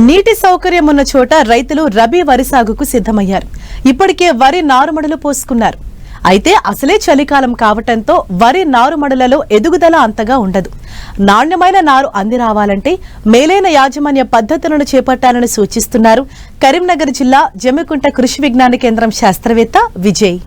నీటి సౌకర్యం ఉన్న చోట రైతులు రబీ వరి సాగుకు సిద్ధమయ్యారు. ఇప్పటికే వరి నారుమడులు పోసుకున్నారు. అయితే అసలే చలికాలం కావటంతో వరి నారుమడులలో ఎదుగుదల అంతగా ఉండదు. నాణ్యమైన నారు అంది రావాలంటే మేలైన యాజమాన్య పద్ధతులను చేపట్టాలని సూచిస్తున్నారు కరీంనగర్ జిల్లా జమ్మికుంట కృషి విజ్ఞాన కేంద్రం శాస్త్రవేత్త విజయ్.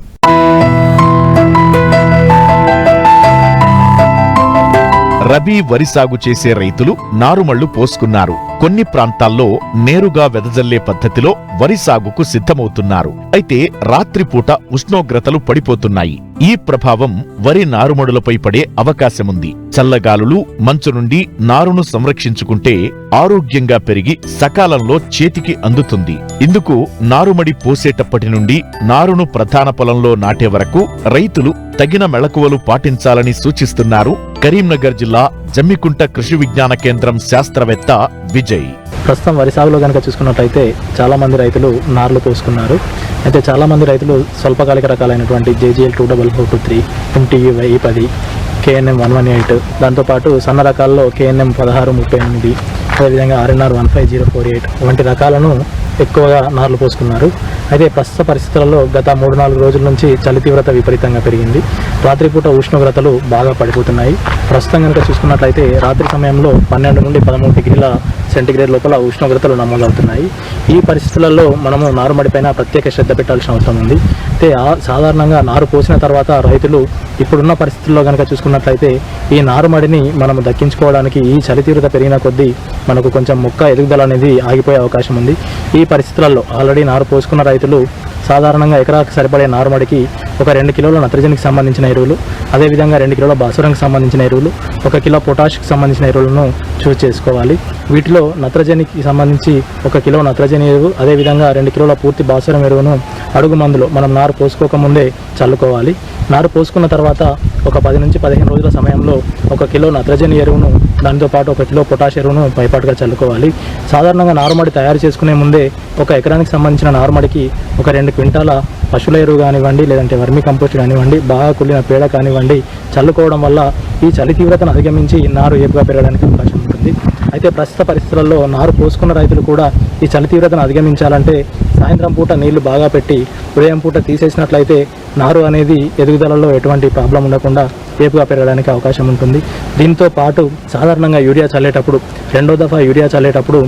రబీ వరి సాగు చేసే రైతులు నారుమళ్లు పోసుకున్నారు. కొన్ని ప్రాంతాల్లో నేరుగా వెదజల్లే పద్ధతిలో వరి సాగుకు సిద్ధమవుతున్నారు. అయితే రాత్రిపూట ఉష్ణోగ్రతలు పడిపోతున్నాయి. ఈ ప్రభావం వరి నారుమడులపై పడే అవకాశముంది. చల్లగాలులు, మంచు నుండి నారును సంరక్షించుకుంటే ఆరోగ్యంగా పెరిగి సకాలంలో చేతికి అందుతుంది. ఇందుకు నారుమడి పోసేటప్పటి నుండి నారును ప్రధాన పొలంలో నాటే వరకు రైతులు తగిన మెళకువలు పాటించాలని సూచిస్తున్నారు కరీంనగర్ జిల్లా జమ్మికుంట కృషి విజ్ఞాన కేంద్రం శాస్త్రవేత్త విజయ్. ప్రస్తుతం వరి సాగులో కనుక చూసుకున్నట్లయితే చాలా మంది రైతులు నార్లు పోసుకున్నారు. అయితే చాలా మంది రైతులు స్వల్పకాలిక రకాలైనటువంటి JGL 24423, MTU 1010, KNM 118, దాంతోపాటు సన్న రకాల్లో KNM 1638, అదేవిధంగా RNR 15048 వంటి రకాలను ఎక్కువగా నార్లు పోసుకున్నారు. అయితే ప్రస్తుత పరిస్థితులలో గత 3-4 రోజుల నుంచి చలి తీవ్రత విపరీతంగా పెరిగింది. రాత్రిపూట ఉష్ణోగ్రతలు బాగా పడిపోతున్నాయి. ప్రస్తుతం కనుక చూసుకున్నట్లయితే రాత్రి సమయంలో 12 నుండి 13 డిగ్రీల సెంటీగ్రేడ్ లోపల ఉష్ణోగ్రతలు నమోదవుతున్నాయి. ఈ పరిస్థితులలో మనము నారుమడి పైన ప్రత్యేక శ్రద్ధ పెట్టాల్సిన అవసరం ఉంది. అయితే సాధారణంగా నారు పోసిన తర్వాత రైతులు ఇప్పుడున్న పరిస్థితుల్లో కనుక చూసుకున్నట్లయితే ఈ నారుమడిని మనము దక్కించుకోవడానికి ఈ చలి తీవ్రత పెరిగిన కొద్దీ మనకు కొంచెం మొక్క ఎదుగుదల అనేది ఆగిపోయే అవకాశం ఉంది. ఈ పరిస్థితులలో ఆల్రెడీ నారు పోసుకున్న రైతులు సాధారణంగా ఎకరాకు సరిపడే నారుమడికి ఒక 2 కిలోల నత్రజనికి సంబంధించిన ఎరువులు, అదేవిధంగా 2 కిలోల భాస్వరంకి సంబంధించిన ఎరువులు, 1 కిలో పొటాష్కి సంబంధించిన ఎరువులను చూస్ చేసుకోవాలి. వీటిలో నత్రజనికి సంబంధించి 1 కిలో నత్రజని ఎరువు, అదేవిధంగా 2 కిలోల పూర్తి భాస్వరం ఎరువును అడుగు మందులో మనం నారు పోసుకోకముందే చల్లుకోవాలి. నారు పోసుకున్న తర్వాత ఒక 10 నుంచి 15 రోజుల సమయంలో 1 కిలో నత్రజని ఎరువును, దాంతోపాటు 1 కిలో పొటాష్ ఎరువును పైపాటుగా చల్లుకోవాలి. సాధారణంగా నారుమడి తయారు చేసుకునే ముందే ఒక ఎకరానికి సంబంధించిన నారుమడికి ఒక 2 క్వింటాల పశువుల ఎరువు కానివ్వండి, లేదంటే వర్మీ కంపోస్ట్ కానివ్వండి, బాగా కుళ్ళిన పేడ కానివ్వండి చల్లుకోవడం వల్ల ఈ చలి తీవ్రతను అధిగమించి నారు ఏపుగా పెరగడానికి అవకాశం ఉంటుంది. అయితే ప్రస్తుత పరిస్థితులలో నారు పోసుకున్న రైతులు కూడా ఈ చలి తీవ్రతను అధిగమించాలంటే సాయంత్రం పూట నీళ్లు బాగా పెట్టి ఉదయం పూట తీసేసినట్లయితే నారు అనేది ఎదుగుదలలో ఎటువంటి ప్రాబ్లం ఉండకుండా ఏపుగా పెరగడానికి అవకాశం ఉంటుంది. దీంతో పాటు సాధారణంగా యూరియా చల్లేటప్పుడు, 2వ దఫా యూరియా చల్లేటప్పుడు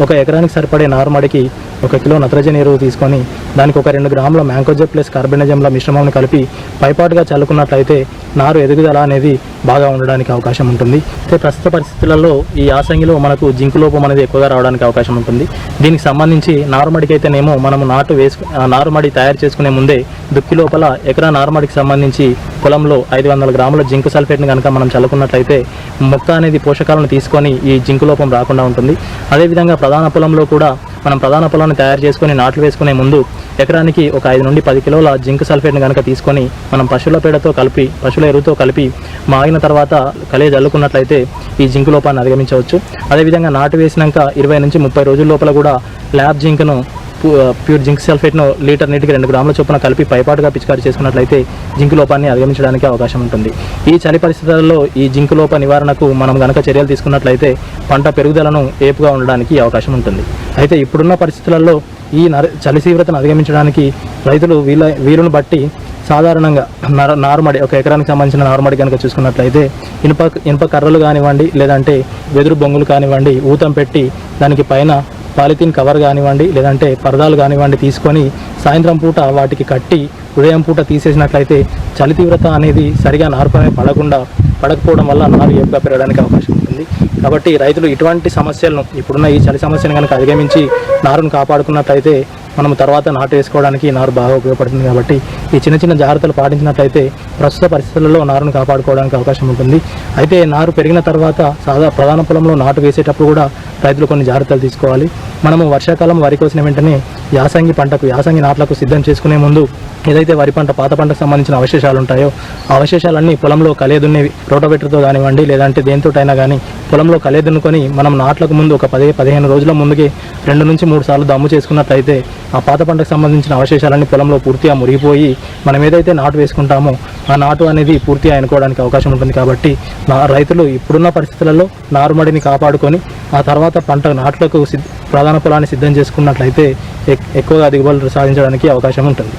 ఒక ఎకరానికి సరిపడే నారుమడికి 1 కిలో నత్రజని ఎరువు తీసుకొని దానికి ఒక 2 గ్రాముల మ్యాంకోజెబ్ ప్లస్ కార్బెనజంల మిశ్రమాన్ని కలిపి పైపాటుగా చల్లుకున్నట్లయితే నారు ఎదుగుదల అనేది బాగా ఉండడానికి అవకాశం ఉంటుంది. అయితే ప్రస్తుత పరిస్థితులలో ఈ యాసంగిలో మనకు జింకు లోపం అనేది ఎక్కువగా రావడానికి అవకాశం ఉంటుంది. దీనికి సంబంధించి నారుమడికి అయితేనేమో మనము నారుమడి తయారు చేసుకునే ముందే దుక్కి లోపల ఎకరా నారుమడికి సంబంధించి పొలంలో 500 గ్రాముల జింకు సల్ఫేట్ని కనుక మనం చల్లుకున్నట్లయితే మొక్క అనేది పోషకాలను తీసుకొని ఈ జింకు లోపం రాకుండా ఉంటుంది. అదేవిధంగా ప్రధాన పొలంలో కూడా మనం ప్రధాన పొలాన్ని తయారు చేసుకుని నాట్లు వేసుకునే ముందు ఎకరానికి ఒక 5 నుండి 10 కిలోల జింక్ సల్ఫేట్ని కనుక తీసుకొని మనం పశువుల పేడతో కలిపి, పశువుల ఎరువుతో కలిపి మాగిన తర్వాత కలియ జల్లుకున్నట్లయితే ఈ జింకు లోపాన్ని అధిగమించవచ్చు. అదేవిధంగా నాటు వేసినాక 20 నుంచి 30 రోజుల లోపల కూడా ల్యాబ్ జింక్ను, ప్యూర్ జింక్ సల్ఫేట్ను లీటర్ నీటికి 2 గ్రాముల చొప్పున కలిపి పైపాటుగా పిచికారీ చేసుకున్నట్లయితే జింకు లోపాన్ని అధిగమించడానికి అవకాశం ఉంటుంది. ఈ చలి పరిస్థితులలో ఈ జింకు లోప నివారణకు మనం గనక చర్యలు తీసుకున్నట్లయితే పంట పెరుగుదలను ఏపుగా ఉండడానికి అవకాశం ఉంటుంది. అయితే ఇప్పుడున్న పరిస్థితులలో ఈ చలి తీవ్రతను అధిగమించడానికి రైతులు వీలును బట్టి సాధారణంగా నారుమడి, ఒక ఎకరానికి సంబంధించిన నారుమడి కనుక చూసుకున్నట్లయితే ఇనుప కర్రలు కానివ్వండి, లేదంటే వెదురు బొంగులు కానివ్వండి ఊతం పెట్టి దానికి పైన పాలిథిన్ కవర్ కానివ్వండి, లేదంటే పరదాలు కానివ్వండి తీసుకొని సాయంత్రం పూట వాటికి కట్టి ఉదయం పూట తీసేసినట్లయితే చలి తీవ్రత అనేది సరిగా నారుపై పడకపోవడం వల్ల నారు ఏపుగా పెరగడానికి అవకాశం ఉంటుంది. కాబట్టి రైతులు ఇటువంటి సమస్యలను, ఇప్పుడున్న ఈ చలి సమస్యను కనుక అధిగమించి నారును కాపాడుకున్నట్లయితే మనం తర్వాత నాటు వేసుకోవడానికి నారు బాగా ఉపయోగపడుతుంది. కాబట్టి ఈ చిన్న జాగ్రత్తలు పాటించినట్లయితే ప్రస్తుత పరిస్థితులలో నారును కాపాడుకోవడానికి అవకాశం ఉంటుంది. అయితే నారు పెరిగిన తర్వాత ప్రధాన పొలంలో నాటు వేసేటప్పుడు కూడా రైతులు కొన్ని జాగ్రత్తలు తీసుకోవాలి. మనము వర్షాకాలం వరి కోసిన వెంటనే యాసంగి నాట్లకు సిద్ధం చేసుకునే ముందు ఏదైతే వరి పంట, పాత పంటకు సంబంధించిన అవశేషాలు ఉంటాయో ఆ అవశేషాలన్నీ పొలంలో కలియదున్నేవి రోటోవేటర్తో కానివ్వండి, లేదంటే దేనితోటైనా కానీ పొలంలో కలియదున్నుకొని మనం నాట్లకు ముందు ఒక 10-15 రోజుల ముందుకే 2 నుంచి 3 సార్లు దమ్ము చేసుకున్నట్లయితే ఆ పాత పంటకు సంబంధించిన అవశేషాలన్నీ పొలంలో పూర్తిగా మురిగిపోయి మనం ఏదైతే నాటు వేసుకుంటామో ఆ నాటు అనేది పూర్తిగా ఎన్నుకోవడానికి అవకాశం ఉంటుంది. కాబట్టి రైతులు ఇప్పుడున్న పరిస్థితులలో నారుమడిని కాపాడుకొని ఆ తర్వాత పంట నాట్లకు ప్రధాన పొలాన్ని సిద్ధం చేసుకున్నట్లయితే ఎక్కువగా దిగుబడులు సాధించడానికి అవకాశం ఉంటుంది.